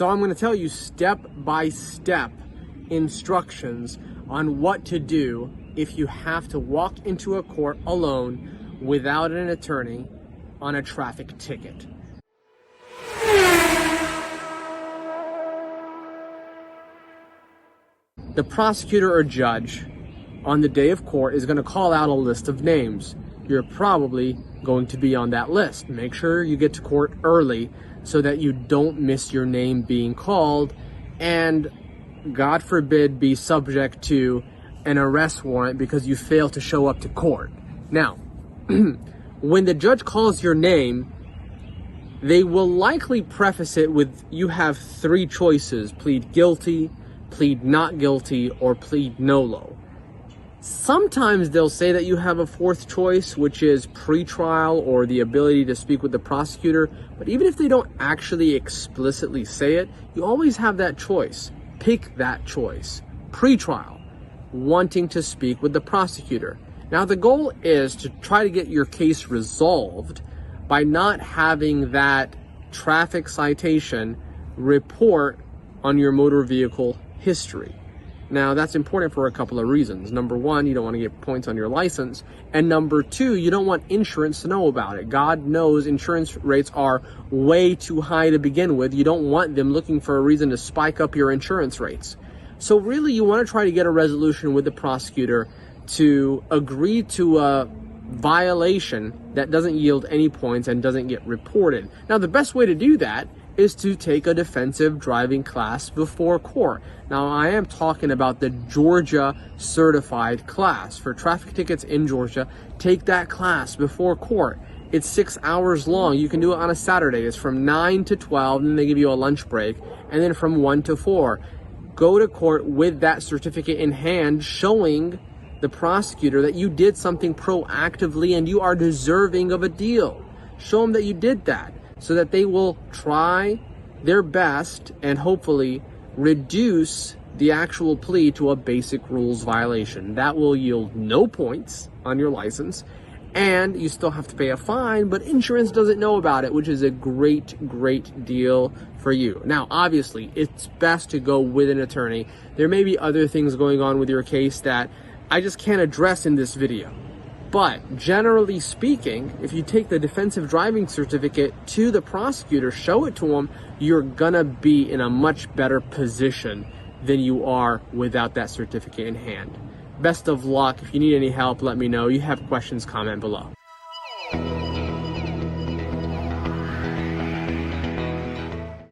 So I'm going to tell you step-by-step instructions on what to do if you have to walk into a court alone without an attorney on a traffic ticket. The prosecutor or judge on the day of court is going to call out a list of names. You're probably going to be on that list. Make sure you get to court early so that you don't miss your name being called and, God forbid, be subject to an arrest warrant because you failed to show up to court. Now, when the judge calls your name, they will likely preface it with, you have three choices: plead guilty, plead not guilty, or plead nolo. Sometimes they'll say that you have a fourth choice, which is pretrial or the ability to speak with the prosecutor. But even if they don't actually explicitly say it, you always have that choice. Pick that choice. Pretrial, wanting to speak with the prosecutor. Now, the goal is to try to get your case resolved by not having that traffic citation report on your motor vehicle history. Now, that's important for a couple of reasons. Number one, you don't want to get points on your license. And number two, you don't want insurance to know about it. God knows insurance rates are way too high to begin with. You don't want them looking for a reason to spike up your insurance rates. So really, you want to try to get a resolution with the prosecutor to agree to a violation that doesn't yield any points and doesn't get reported. Now, the best way to do that is to take a defensive driving class before court. Now, I am talking about the Georgia certified class. For traffic tickets in Georgia, take that class before court. It's 6 hours long. You can do it on a Saturday. It's from 9 to 12, and then they give you a lunch break, and then from 1 to 4. Go to court with that certificate in hand, showing the prosecutor that you did something proactively and you are deserving of a deal. Show them that you did that, so that they will try their best and hopefully reduce the actual plea to a basic rules violation. That will yield no points on your license, and you still have to pay a fine, but insurance doesn't know about it, which is a great deal for you. Now, obviously, it's best to go with an attorney. There may be other things going on with your case that I just can't address in this video. But generally speaking, if you take the defensive driving certificate to the prosecutor, show it to him, you're gonna be in a much better position than you are without that certificate in hand. Best of luck. If you need any help, let me know. You have questions, comment below.